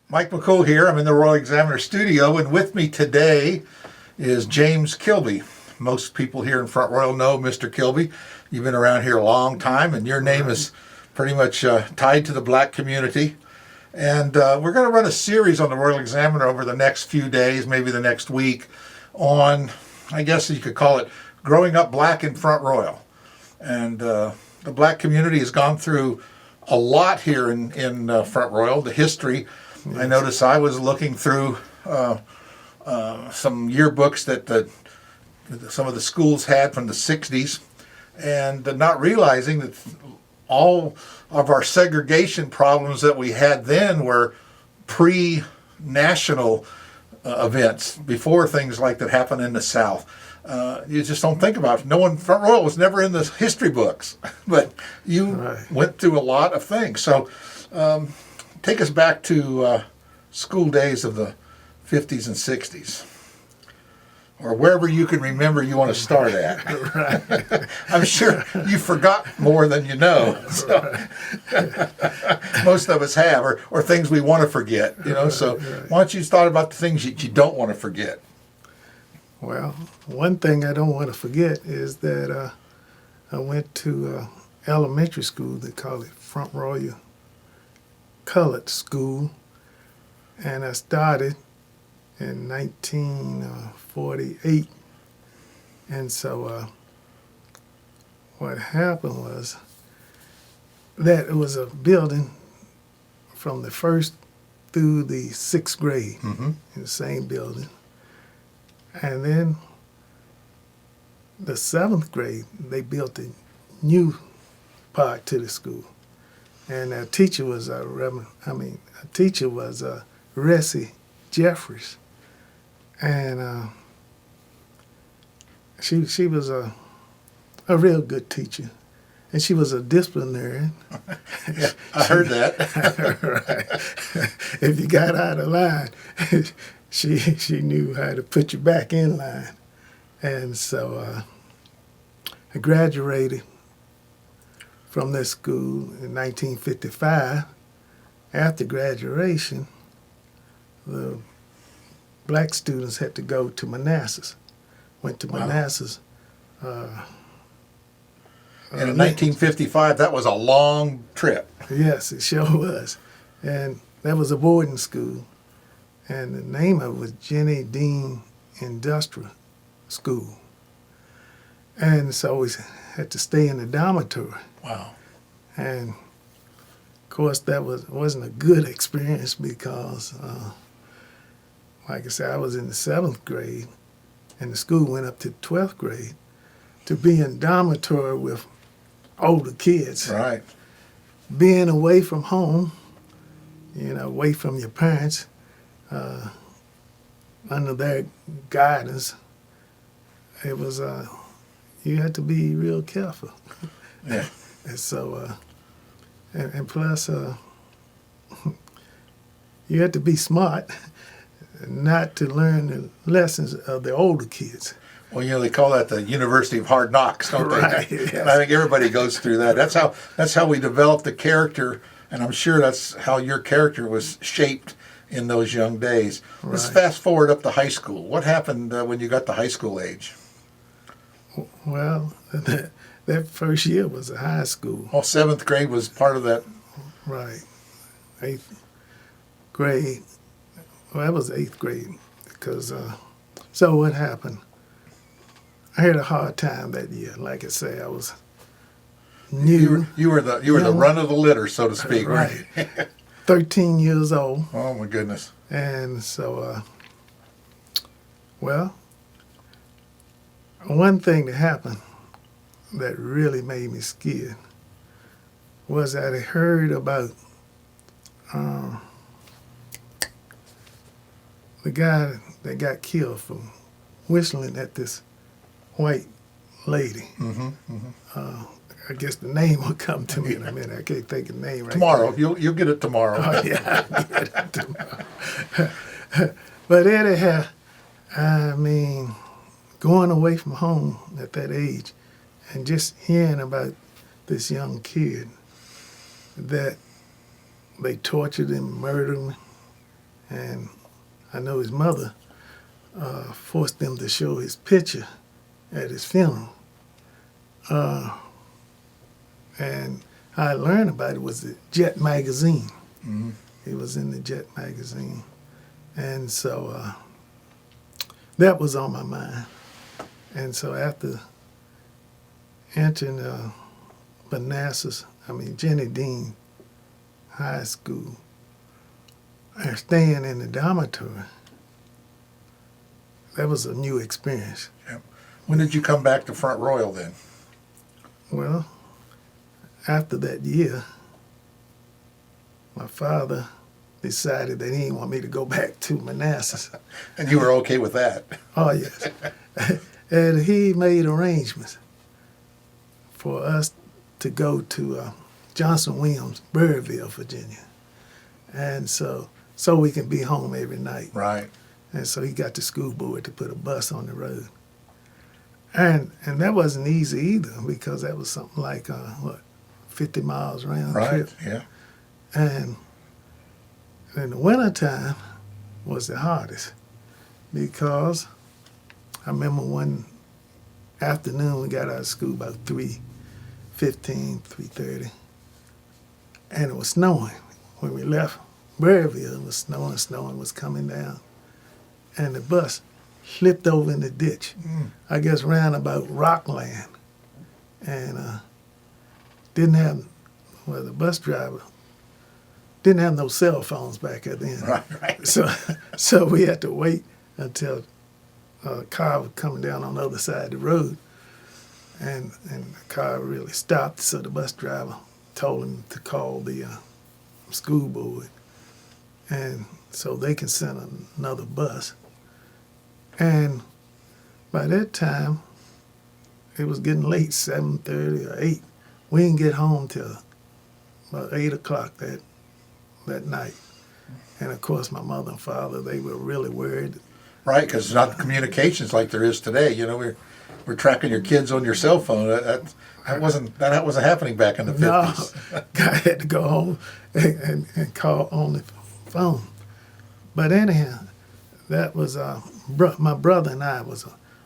Mike McCool here. I'm in the Royal Examiner studio, and with me today is James Kilby. Most people here in Front Royal know Mr. Kilby. You've been around here a long time, and your name is pretty much tied to the black community. And we're going to run a series on the Royal Examiner over the next few days, maybe the next week, on, I guess you could call it, growing up black in Front Royal. And the black community has gone through a lot here in Front Royal, the history. I noticed I was looking through some yearbooks that some of the schools had from the 60s, and not realizing that all of our segregation problems that we had then were pre-national events, before things like that happened in the South. You just don't think about it. No one, Front Royal was never in the history books, but you went through a lot of things. So take us back to school days of the 50s and 60s, or wherever you can remember you want to start at. I'm sure you forgot more than you know. So. Most of us have, or things we want to forget. So why don't you start about the things that you don't want to forget? Well, one thing I don't want to forget is that I went to elementary school. They call it Front Royal Colored School, and I started in 1948. And so what happened was that it was a building from the first through the sixth grade in the same building. And then the seventh grade, they built a new part to the school. And our teacher was Ressie Jeffries. And she was a real good teacher. And she was a disciplinarian. Yeah, I heard that. Right. If you got out of line, she knew how to put you back in line. And so I graduated from this school in 1955. After graduation, the black students had to go to Manassas. Went to Manassas. And in 1955, that was a long trip. Yes, it sure was. And that was a boarding school. And the name of it was Jenny Dean Industrial School. And so we had to stay in the dormitory. Wow. And of course that wasn't a good experience because, like I said, I was in the seventh grade and the school went up to 12th grade. To be in dormitory with older kids. Right. Being away from home, away from your parents, under their guidance, it was, you had to be real careful. Yeah. And so, and plus, you had to be smart not to learn the lessons of the older kids. Well, they call that the University of Hard Knocks, don't they? Right, yes. And I think everybody goes through that. That's how we develop the character, and I'm sure that's how your character was shaped in those young days. Right. Let's fast forward up to high school. What happened when you got to high school age? Well, that first year was a high school. Well, seventh grade was part of that. Right. Eighth grade. Well, that was eighth grade because, so what happened? I had a hard time that year. Like I say, I was new. You were the run of the litter, so to speak. Right. 13 years old. Oh my goodness. And so, well, one thing that happened that really made me scared was that I heard about the guy that got killed for whistling at this white lady. I guess the name will come to me in a minute. I can't think of the name right tomorrow. now. You'll get it tomorrow. Oh, yeah, I'll get it tomorrow. But anyhow, I mean, going away from home at that age and just hearing about this young kid that they tortured him, murdered him, And I know his mother forced them to show his picture at his funeral. And how I learned about it was the Jet magazine. Mm-hmm. It was in the Jet magazine. And so that was on my mind. And so after entering Jenny Dean High School, and staying in the dormitory, that was a new experience. Yep. When did you come back to Front Royal then? Well, after that year, my father decided that he didn't want me to go back to Manassas. And you were okay with that? Oh, yes. And he made arrangements for us to go to Johnson Williams, Burrillville, Virginia. And so we can be home every night. Right. And so he got the school board to put a bus on the road. And that wasn't easy either, because that was something like, 50 miles round trip. Right, yeah. And in the wintertime was the hardest, because I remember one afternoon we got out of school about 3:15, 3:30, and it was snowing. When we left Burrillville, it was snowing was coming down. And the bus slipped over in the ditch, I guess round about Rockland, and the bus driver didn't have no cell phones back then. Right. So we had to wait until a car was coming down on the other side of the road, and the car really stopped. So the bus driver told him to call the school board, and so they can send another bus. And by that time, it was getting late, 7:30 or 8. We didn't get home till about 8 o'clock that night. And of course, my mother and father, they were really worried. Right, because it's not communications like there is today. You know, we're tracking your kids on your cell phone. That wasn't happening back in the 50s. No, I had to go home and call on the phone. But anyhow, that was my brother and I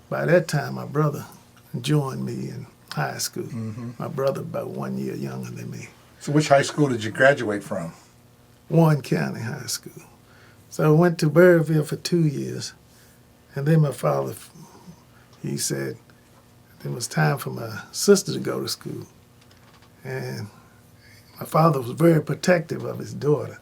by that time my brother joined me in high school. Mm-hmm. My brother about 1 year younger than me. So which high school did you graduate from? Warren County High School. So I went to Burrillville for 2 years, and then my father, he said it was time for my sister to go to school. And my father was very protective of his daughter.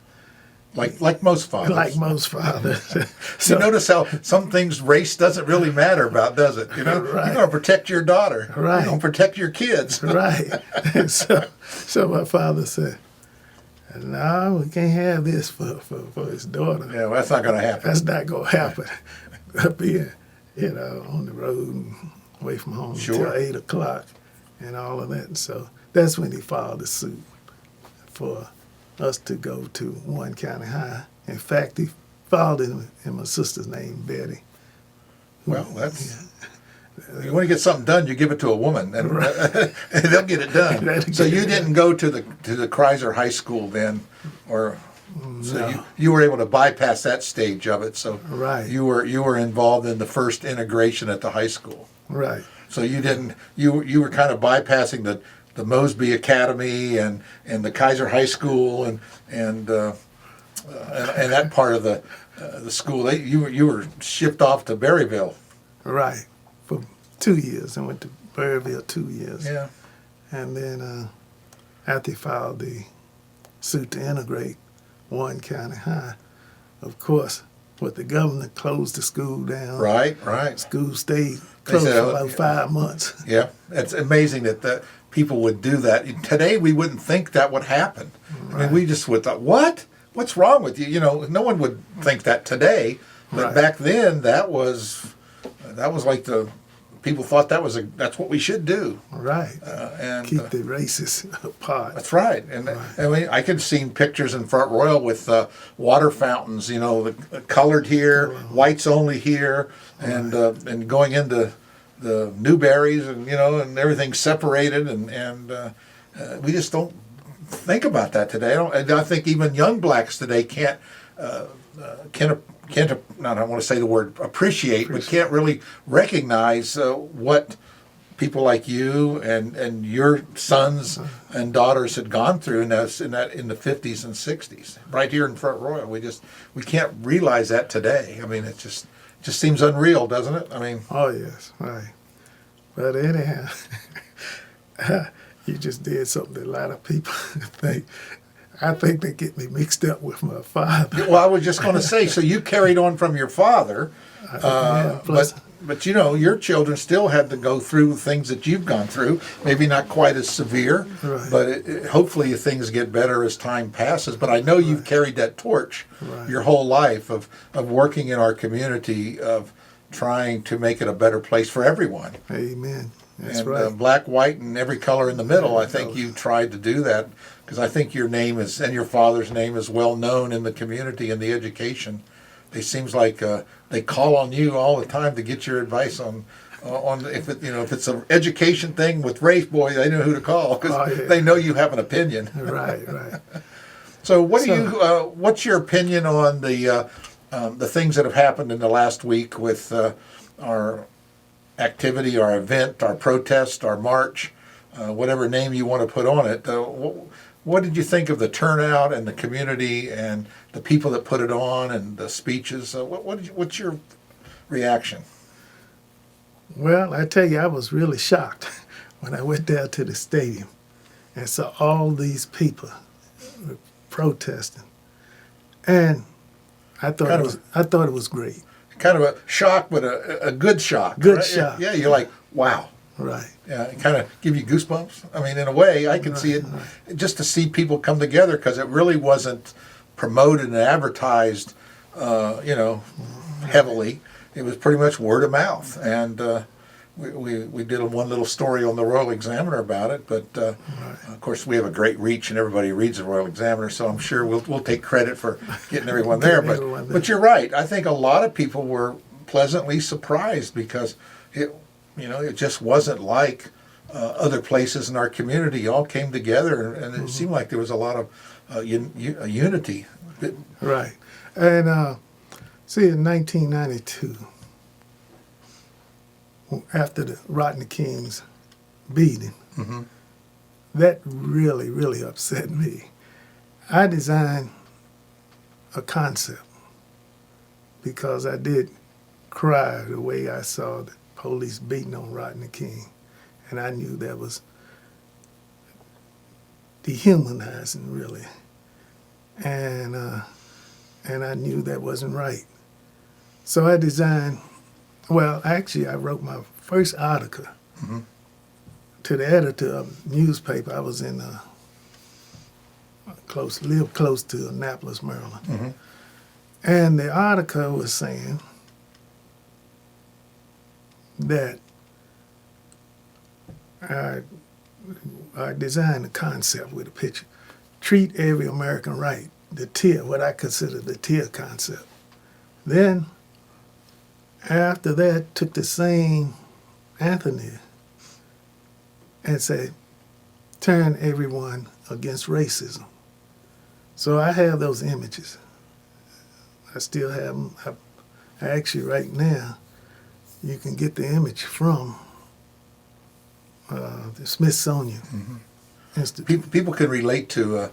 Like most fathers. Like most fathers. So you notice how some things race doesn't really matter about, does it? You know, Right. you're going to protect your daughter. Right. You're going to protect your kids. Right. And so my father said, no, we can't have this for his daughter. Yeah, well, that's not going to happen. That's not going to happen. Being, on the road and away from home Sure. until 8 o'clock and all of that. And so that's when he filed the suit for us to go to Warren County High. In fact, he filed it in my sister's name, Betty. Well, that's... You want to get something done, you give it to a woman, and they'll get it done. So you didn't go to the Kreiser High School then, or so No. you were able to bypass that stage of it. So Right. you were involved in the first integration at the high school. Right. So you didn't you were kind of bypassing the Mosby Academy and the Kaiser High School and that part of the school. You were shipped off to Berryville. Right. For 2 years. I went to Burrillville 2 years. Yeah. And then after he filed the suit to integrate Warren County High, of course, with the governor closed the school down. Right. School stayed They closed said, for about 5 months. Yeah, it's amazing that people would do that. Today, we wouldn't think that would happen. I mean, we just would thought, what? What's wrong with you? You know, no one would think that today. But Right. back then, that was like people thought that's what we should do. Right. And Keep the races apart. that's right. And I mean, I could see pictures in Front Royal with water fountains. You know, the colored here, whites only here, and going into the Newberries, and and everything separated, and we just don't think about that today. I think even young blacks today can't can't not I don't want to say the word appreciate, but can't really recognize what people like you and your sons and daughters had gone through in the 50s and 60s, right here in Front Royal. We can't realize that today. I mean, it just seems unreal, doesn't it? I mean, Oh yes, right. But anyhow, you just did something that a lot of people think. I think they get me mixed up with my father. well, I was just going to say, so you carried on from your father, Plus, but you know, your children still had to go through things that you've gone through. Maybe not quite as severe, Right. but hopefully things get better as time passes. But I know you've carried that torch Right. your whole life of working in our community, of trying to make it a better place for everyone. amen. That's And right. black, white, and every color in the middle. I Every think color. you tried to do that because I think your name is, and your father's name is well known in the community and the education. It seems like they call on you all the time to get your advice on if it's an education thing with race, boy, they know who to call because Oh, yeah. they know you have an opinion. Right, right. So what's your opinion on the things that have happened in the last week with our activity, our event, our protest, our march, whatever name you want to put on it? What did you think of the turnout and the community and the people that put it on and the speeches? What's your reaction? Well, I tell you, I was really shocked when I went down to the stadium and saw all these people protesting, and I thought it was great. Kind of a shock, but a good shock. Good right? shock. Yeah, you're like, wow. Right. Yeah, it kind of give you goosebumps. I mean, in a way, I can see it just to see people come together because it really wasn't promoted and advertised, heavily. It was pretty much word of mouth, and we did one little story on the Royal Examiner about it. But of course, we have a great reach, and everybody reads the Royal Examiner, so I'm sure we'll take credit for getting everyone there. But you're right. I think a lot of people were pleasantly surprised because it just wasn't like other places in our community. All came together, and it seemed like there was a lot of unity. Right. And see, in 1992, after the Rodney King's beating, that really, really upset me. I designed a concept because I did cry the way I saw the police beating on Rodney King, and I knew that was dehumanizing, really, and I knew that wasn't right. So I designed. Well, actually, I wrote my first article to the editor of the newspaper. I was in lived close to Annapolis, Maryland, and the article was saying that I designed a concept with a picture. Treat every American right, the tier, what I consider the tier concept. Then, after that, took the same Anthony and said, turn everyone against racism. So I have those images. I still have them. I actually, right now, you can get the image from the Smithsonian Institute. People can relate to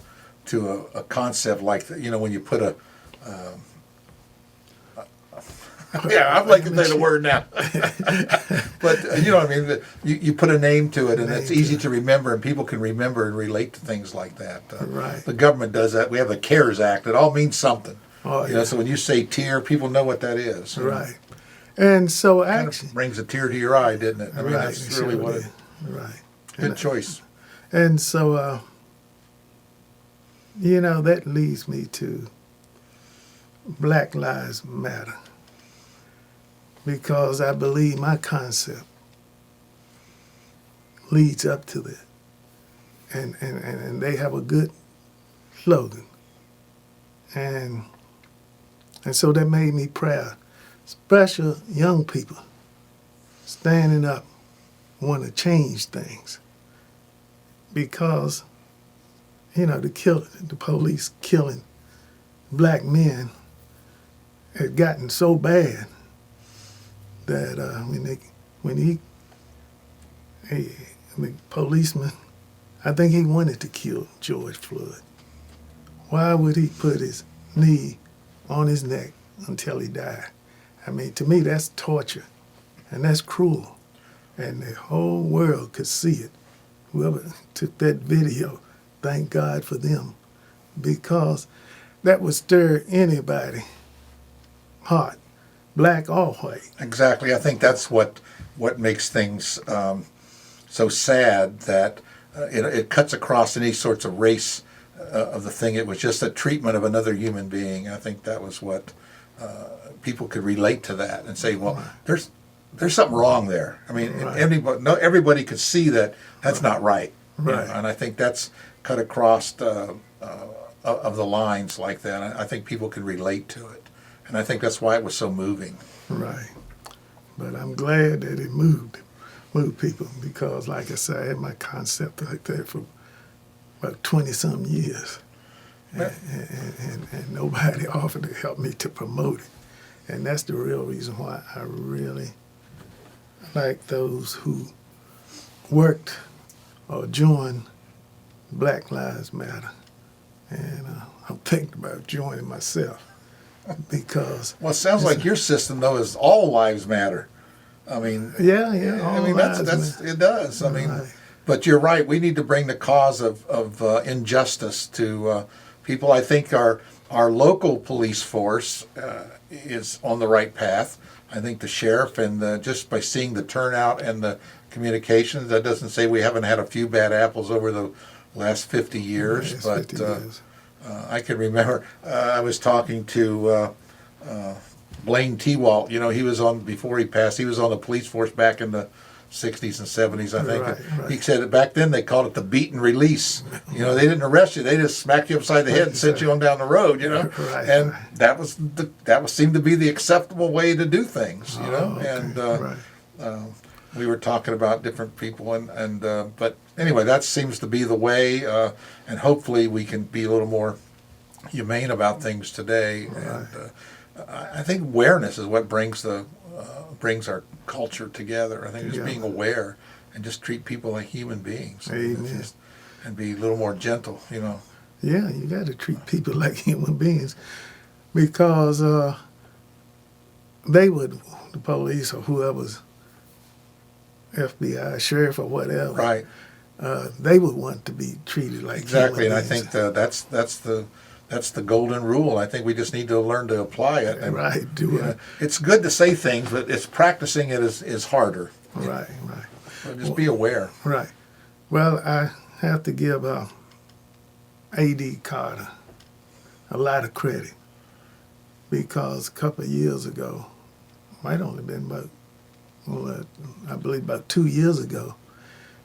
a concept like that. When you put a yeah, I'm like to say the word now. But you know what I mean? You put a name to it, and it's easy to remember, and people can remember and relate to things like that. Right. The government does that. We have the CARES Act. It all means something. Oh, yeah. So when you say tier, people know what that is. Right. And so Kind actually, of brings a tear to your eye, didn't it? I mean, right, that's it really sure what did. it. Right. Good choice. And so, that leads me to Black Lives Matter, because I believe my concept leads up to that. And they have a good slogan. And so that made me proud. Special young people standing up want to change things because, the police killing black men had gotten so bad that the policeman, I think he wanted to kill George Floyd. Why would he put his knee on his neck until he died? I mean, to me, that's torture, and that's cruel. And the whole world could see it. Whoever took that video, thank God for them, because that would stir anybody's heart, black or white. Exactly. I think that's what makes things so sad, that it cuts across any sorts of race of the thing. It was just a treatment of another human being. I think that was what people could relate to that and say, well, there's something wrong there. I mean, everybody could see that that's not right. Right. You know, and I think that's cut across of the lines like that. I think people can relate to it. And I think that's why it was so moving. Right. But I'm glad that it moved people, because, like I said, I had my concept like that for about 20-some years. And nobody offered to help me to promote it. And that's the real reason why I really like those who worked or joined Black Lives Matter. And I'm thinking about joining myself, because... Well, it sounds like your system, though, is all lives matter. I mean... Yeah. I mean, that's it does. I mean, but you're right. We need to bring the cause of injustice to people. I think our local police force is on the right path. I think the sheriff, and just by seeing the turnout and the communications, that doesn't say we haven't had a few bad apples over the last 50 years. Yes, but 50 years. I can remember I was talking to Blaine T-Walt. You know, he was on, before he passed, he was on the police force back in the 60s and 70s, I think. Right. He said that back then they called it the beat and release. You know, they didn't arrest you; they just smacked you upside the head and sent you on down the road. You know, and that seemed to be the acceptable way to do things. You know, okay. and we were talking about different people, and but anyway, that seems to be the way, and hopefully we can be a little more humane about things today. Right. And I think awareness is what brings our culture together. I think just being aware and just treat people like human beings. Amen. And be a little more gentle, you know. Yeah, you got to treat people like human beings, because the police or whoever's FBI, sheriff or whatever, Right. They would want to be treated like exactly. human And beings. I think that's the golden rule. I think we just need to learn to apply it. And, Right, do it. It's good to say things, but it's practicing it is harder. Right. So just be aware. Right. Well, I have to give A.D. Carter a lot of credit, because a couple of years ago, might only been I believe about 2 years ago,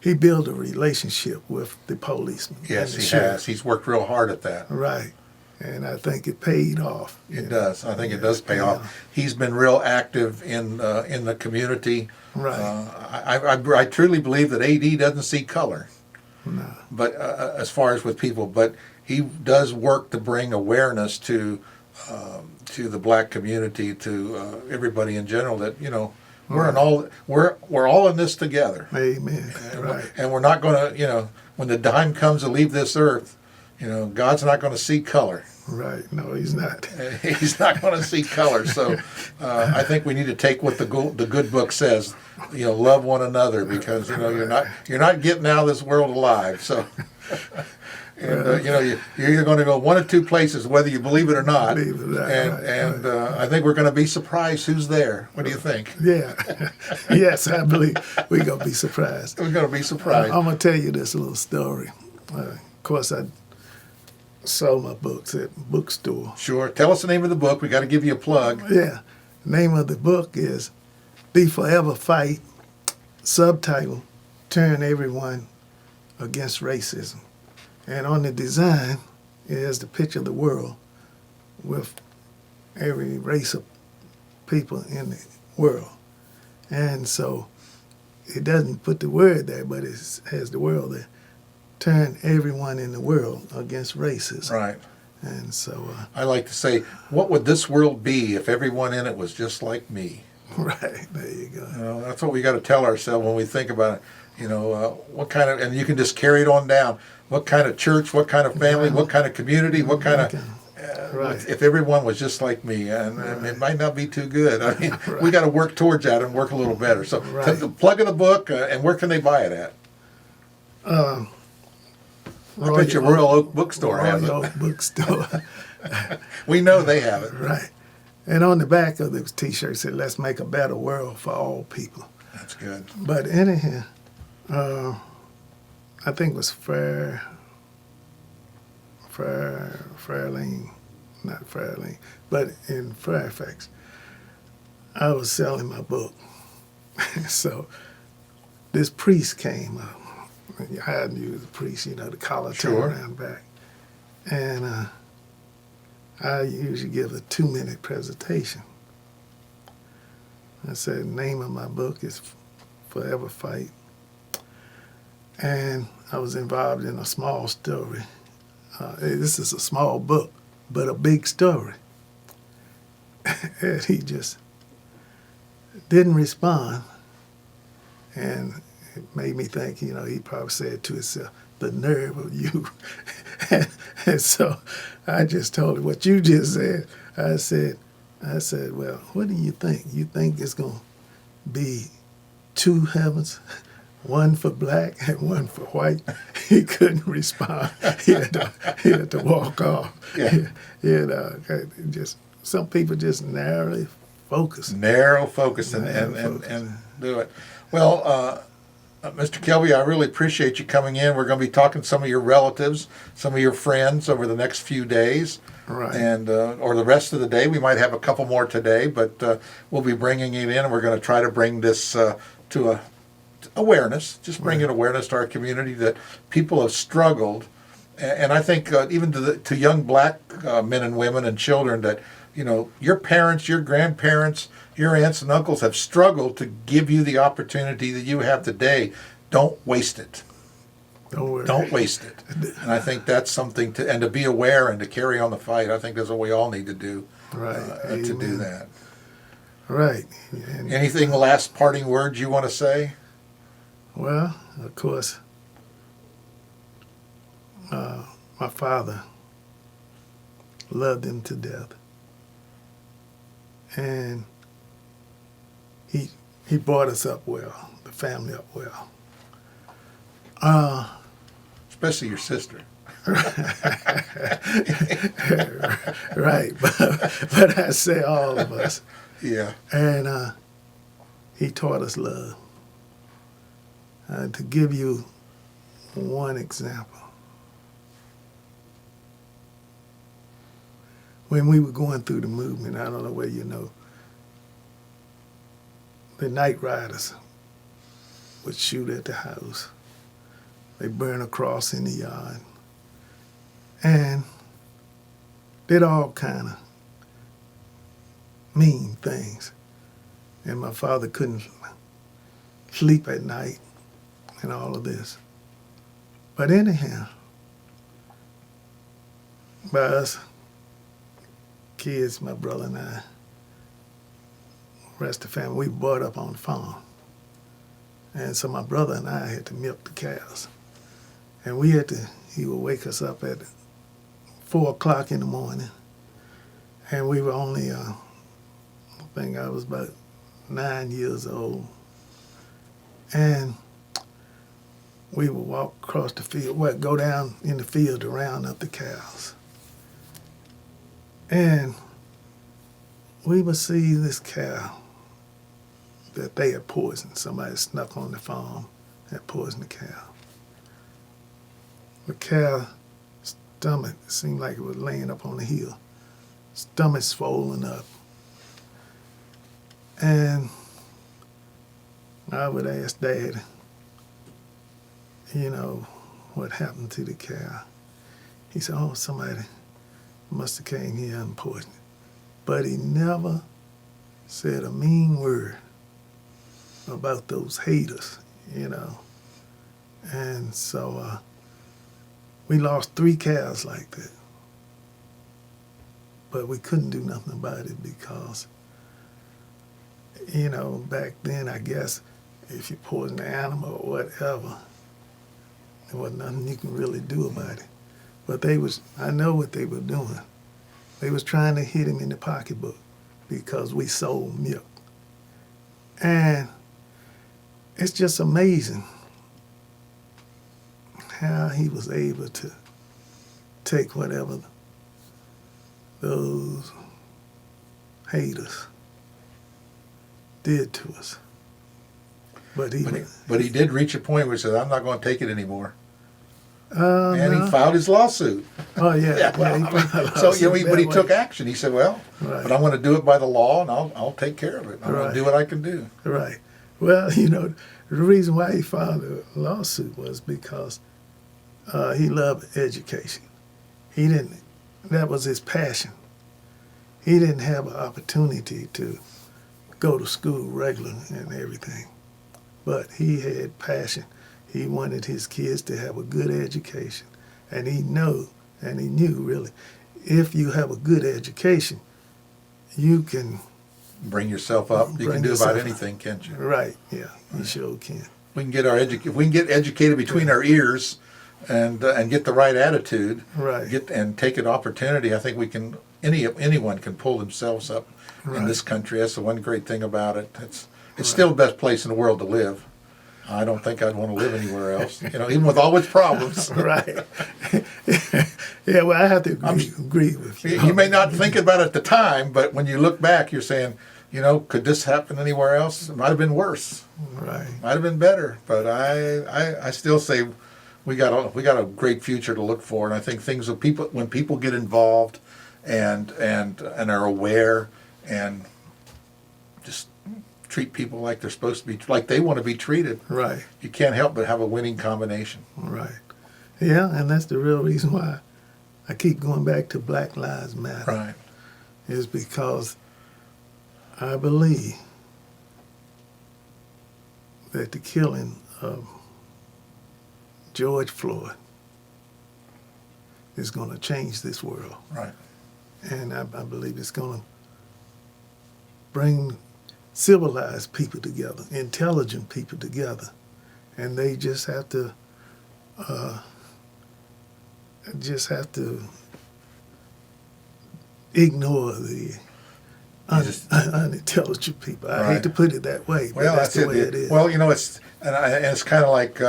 he built a relationship with the policeman. Yes, and the he sheriff. has. He's worked real hard at that. Right. And I think it paid off. It does. I think it does pay off. He's been real active in the community. Right. I truly believe that AD doesn't see color, No. but as far as with people, but he does work to bring awareness to the black community, to everybody in general, that we're all in this together. Amen. Right. And we're not going to when the time comes to leave this earth, God's not going to see color. Right. No, he's not. He's not going to see color. So I think we need to take what the good book says. Love one another, because you're not getting out of this world alive. So, and you're either going to go one of two places, whether you believe it or not. And I think we're going to be surprised who's there. What do you think? Yeah. Yes, I believe we're going to be surprised. We're going to be surprised. I'm going to tell you this little story. Of course, I sold my books at bookstore. Sure. Tell us the name of the book. We got to give you a plug. Yeah. The name of the book is The Forever Fight, subtitle, Turn Everyone Against Racism. And on the design, it has the picture of the world with every race of people in the world. And so it doesn't put the word there, but it has the world there. Turn everyone in the world against racism. Right. And so, I like to say, what would this world be if everyone in it was just like me? right, there you go. That's what we got to tell ourselves when we think about it. What kind of, and you can just carry it on down. What kind of church, what kind of family, what kind of community, what kind of, Right. if everyone was just like me, and it might not be too good. I mean, we got to work towards that and work a little better. So, plug in the book, and where can they buy it at? Uh, I bet your Royal Oak Bookstore has Royal it. Oak Bookstore. We know they have it. Right. And on the back of the T-shirt said, "Let's make a better world for all people." That's good. But anyhow, I think it was Fairlane, not Fairlane, but in Fairfax. I was selling my book. So this priest came up. I knew the priest, the collar turned around back. And I usually give a 2-minute presentation. I said, the name of my book is Forever Fight. And I was involved in a small story. This is a small book, but a big story. And he just didn't respond. And it made me think, he probably said to himself, the nerve of you. and so I just told him what you just said. I said, well, what do you think? You think it's going to be 2 heavens, one for black and one for white? He couldn't respond. He had to walk off. Yeah. Just some people just narrowly focus. Narrow focus and do it. Well, Mr. Kilby, I really appreciate you coming in. We're going to be talking to some of your relatives, some of your friends over the next few days. Right. And or the rest of the day. We might have a couple more today, but we'll be bringing it in, and we're going to try to bring this to a awareness, just bringing awareness to our community that people have struggled. And I think even to young black men and women and children that, your parents, your grandparents, your aunts and uncles have struggled to give you the opportunity that you have today. Don't waste it. Don't waste it. And I think that's something to be aware and to carry on the fight. I think that's what we all need to do. Right. To do that. Right. Anything last parting words you want to say? Well, of course, my father loved him to death. And he brought us up well, the family up well. Especially your sister. Right, but I say all of us. Yeah. And he taught us love. To give you one example, when we were going through the movement, I don't know whether you know, the night riders would shoot at the house. They burn a cross in the yard. And did all kind of mean things. And my father couldn't sleep at night and all of this. But anyhow, by us kids, my brother and I, rest of the family, we brought up on the farm. And so my brother and I had to milk the cows. And he would wake us up at 4 o'clock in the morning. And we were only, I think I was about 9 years old. And we would walk across the field, go down in the field to round up the cows. And we would see this cow that they had poisoned. Somebody snuck on the farm and poisoned the cow. The cow's stomach seemed like it was laying up on the hill. Stomach swollen up. And I would ask Dad, what happened to the cow? He said, oh, somebody must have came here and poisoned it. But he never said a mean word about those haters, And so we lost 3 cows like that. but we couldn't do nothing about it because, you know, back then, I guess, if you poison the animal or whatever, there wasn't nothing you can really do about it. But I know what they were doing. They was trying to hit him in the pocketbook because we sold milk. And it's just amazing how he was able to take whatever those haters did to us. But he did reach a point where he said, I'm not going to take it anymore. And no. he filed his lawsuit. Oh, yeah. But he took action. He said, well, Right. but I'm going to do it by the law, and I'll take care of it. I'm going to do what I can do. Right. Well, you know, the reason why he filed a lawsuit was because he loved education. That was his passion. He didn't have an opportunity to go to school regular and everything, but he had passion. He wanted his kids to have a good education, and he knew really, if you have a good education, you can bring yourself up. You can do about anything, can't you? Right. Yeah, you sure can. We can get if we can get educated between our ears, and get the right attitude, Right. and take an opportunity. I think we can. Anyone can pull themselves up in this country. That's the one great thing about it. It's still the best place in the world to live. I don't think I'd want to live anywhere else. You know, even with all its problems. Right. Yeah. Well, I have to agree with you. You may not think about it at the time, but when you look back, you're saying, you know, could this happen anywhere else? It might have been worse. Right. Might have been better. But I still say we got a great future to look for, and I think when people get involved and are aware and just treat people like they're supposed to be, like they want to be treated. Right. You can't help but have a winning combination. Right. Yeah, and that's the real reason why I keep going back to Black Lives Matter. Right. Is because I believe that the killing of George Floyd is going to change this world. Right. And I believe it's going to bring civilized people together, intelligent people together, and they just have to ignore the unintelligent people. I hate to put it that way, but that's the way it is. Well, you know, it's kind of like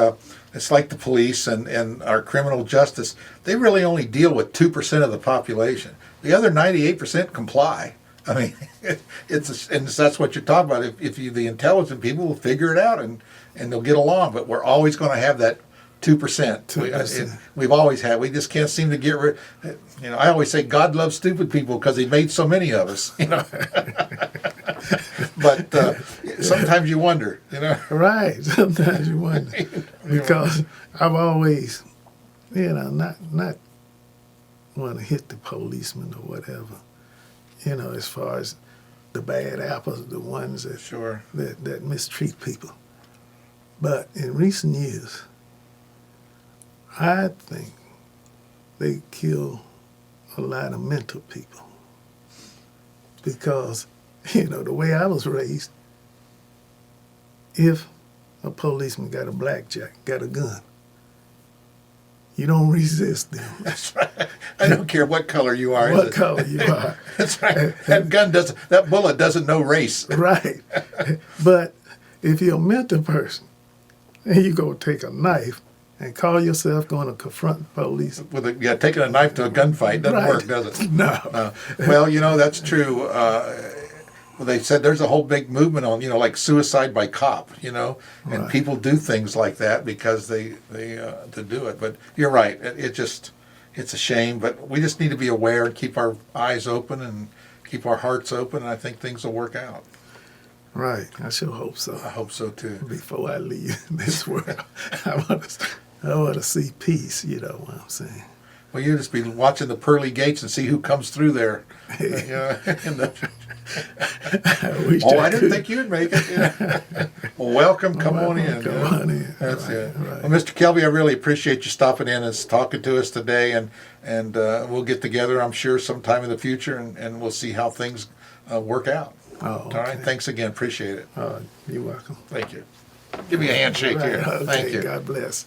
it's like the police and our criminal justice. They really only deal with 2% of the population. The other 98% comply. I mean, that's what you're talking about. If the intelligent people will figure it out and they'll get along, but we're always going to have that 2%. 2%. We've always had. We just can't seem to get rid. You know, I always say God loves stupid people because He made so many of us. You know, but sometimes you wonder. You know, right? Sometimes you wonder because I've always, not want to hit the policeman or whatever. You know, as far as the bad apples, the ones that mistreat people. But in recent years, I think they kill a lot of mental people because, the way I was raised, if a policeman got a blackjack, got a gun, you don't resist them. That's right. I don't care what color you are. What color you are. That's right. That bullet doesn't know race. Right. But if you're a mental person and you go take a knife and call yourself going to confront the police. Taking a knife to a gunfight doesn't work, does it? No. Well, that's true. They said there's a whole big movement on, like suicide by cop, and people do things like that because they to do it. But you're right. It's a shame, but we just need to be aware and keep our eyes open and keep our hearts open, and I think things will work out. Right. I sure hope so. I hope so too. Before I leave this world, I want to see peace. You know what I'm saying? Well, you just be watching the pearly gates and see who comes through there. I wish Oh, I didn't could. think you'd make it. Yeah. Well, welcome. Come on in. Come yeah. on in. That's Right, it. right. Well, Mr. Kilby, I really appreciate you stopping in and talking to us today, and we'll get together, I'm sure, sometime in the future, and we'll see how things work out. Oh, All right. okay. Thanks again. Appreciate it. Oh, you're welcome. Thank you. Give me a handshake here. Right, okay, Thank you. God bless.